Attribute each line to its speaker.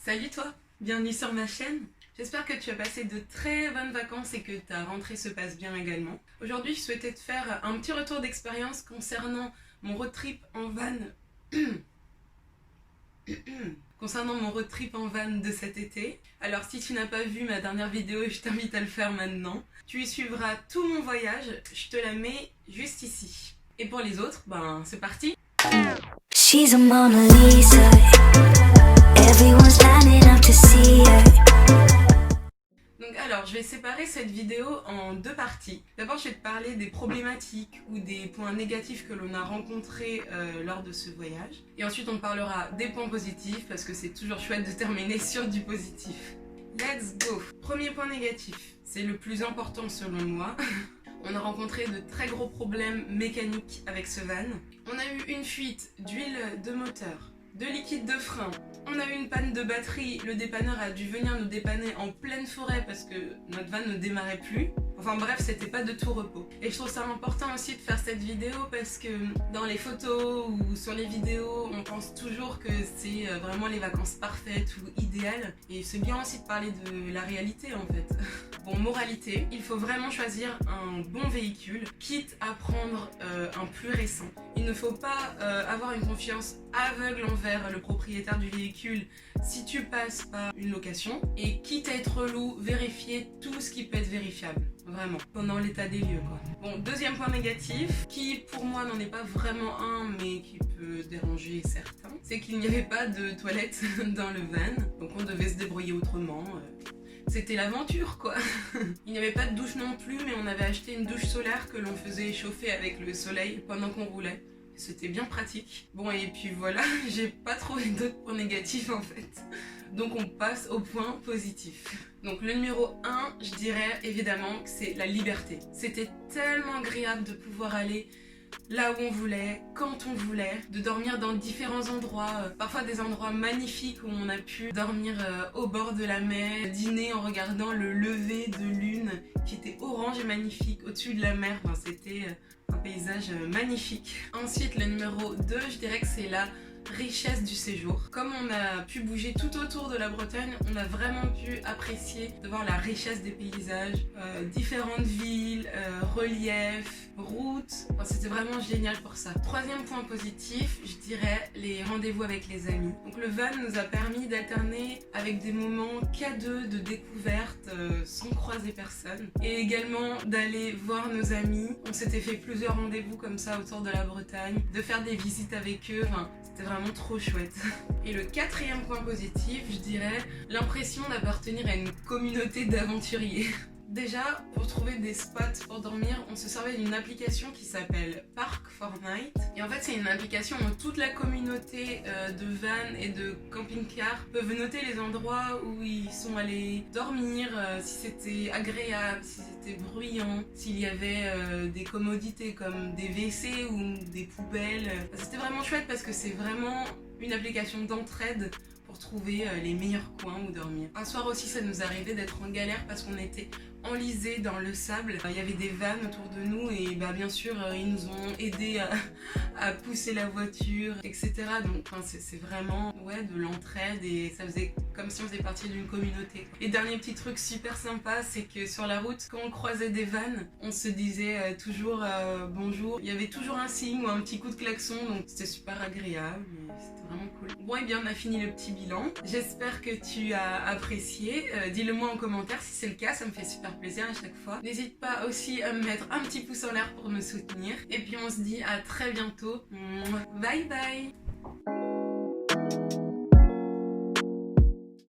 Speaker 1: Salut toi, bienvenue sur ma chaîne. J'espère que tu as passé de très bonnes vacances et que ta rentrée se passe bien également. Aujourd'hui, je souhaitais te faire un petit retour d'expérience concernant mon road trip en van. Concernant mon road trip en van de cet été. Alors si tu n'as pas vu ma dernière vidéo, je t'invite à le faire maintenant. Tu y suivras tout mon voyage, je te la mets juste ici. Et pour les autres, ben c'est parti. She's a Mona Lisa. Everyone's lining up to see her. Donc alors, je vais séparer cette vidéo en deux parties. D'abord, je vais te parler des problématiques ou des points négatifs que l'on a rencontrés lors de ce voyage. Et ensuite, on parlera des points positifs parce que c'est toujours chouette de terminer sur du positif. Let's go! Premier point négatif, c'est le plus important selon moi. On a rencontré de très gros problèmes mécaniques avec ce van. On a eu une fuite d'huile de moteur, de liquide de frein. On a eu une panne de batterie, le dépanneur a dû venir nous dépanner en pleine forêt parce que notre van ne démarrait plus. Enfin bref, c'était pas de tout repos. Et je trouve ça important aussi de faire cette vidéo parce que dans les photos ou sur les vidéos, on pense toujours que c'est vraiment les vacances parfaites ou idéales. Et c'est bien aussi de parler de la réalité en fait. Bon, moralité, il faut vraiment choisir un bon véhicule, quitte à prendre un plus récent. Il ne faut pas avoir une confiance aveugle envers le propriétaire du véhicule si tu passes par une location. Et quitte à être relou, vérifier tout ce qui peut être vérifiable. Vraiment, pendant l'état des lieux quoi. Bon, deuxième point négatif, qui pour moi n'en est pas vraiment un, mais qui peut déranger certains, c'est qu'il n'y avait pas de toilette dans le van, donc on devait se débrouiller autrement. C'était l'aventure quoi. Il n'y avait pas de douche non plus, mais on avait acheté une douche solaire que l'on faisait chauffer avec le soleil pendant qu'on roulait. C'était bien pratique. Bon et puis voilà, j'ai pas trouvé d'autres points négatifs en fait. Donc on passe au point positif. Donc le numéro 1, je dirais évidemment que c'est la liberté. C'était tellement agréable de pouvoir aller là où on voulait, quand on voulait, de dormir dans différents endroits, parfois des endroits magnifiques où on a pu dormir au bord de la mer, dîner en regardant le lever de lune qui était orange et magnifique au-dessus de la mer. Enfin, c'était un paysage magnifique. Ensuite, le numéro 2, je dirais que c'est la richesse du séjour. Comme on a pu bouger tout autour de la Bretagne, on a vraiment pu apprécier de voir la richesse des paysages, différentes villes, reliefs, routes. Enfin, c'était vraiment génial pour ça. Troisième point positif, je dirais les rendez-vous avec les amis. Donc le van nous a permis d'alterner avec des moments K2 de découverte sans croiser personne et également d'aller voir nos amis. On s'était fait plusieurs rendez-vous comme ça autour de la Bretagne, de faire des visites avec eux. Enfin, c'était vraiment trop chouette. Et le quatrième point positif, je dirais l'impression d'appartenir à une communauté d'aventuriers. Déjà, pour trouver des spots pour dormir, on se servait d'une application qui s'appelle Park4Night. Et en fait, c'est une application où toute la communauté de van et de camping-car peuvent noter les endroits où ils sont allés dormir, si c'était agréable, si c'était bruyant, s'il y avait des commodités comme des WC ou des poubelles. C'était vraiment chouette parce que c'est vraiment une application d'entraide pour trouver les meilleurs coins où dormir. Un soir aussi, ça nous arrivait d'être en galère parce qu'on était enlisés dans le sable. Il y avait des vannes autour de nous et bah, bien sûr, ils nous ont aidés à pousser la voiture, etc. Donc c'est vraiment de l'entraide et ça faisait comme si on faisait partie d'une communauté. Et dernier petit truc super sympa, c'est que sur la route, quand on croisait des vannes, on se disait toujours bonjour. Il y avait toujours un signe ou un petit coup de klaxon, donc c'était super agréable. C'était vraiment cool. Bon et bien on a fini le petit bilan. J'espère que tu as apprécié. Dis-le moi en commentaire si c'est le cas, ça me fait super plaisir à chaque fois. N'hésite pas aussi à me mettre un petit pouce en l'air pour me soutenir. Et puis on se dit à très bientôt. Bye bye.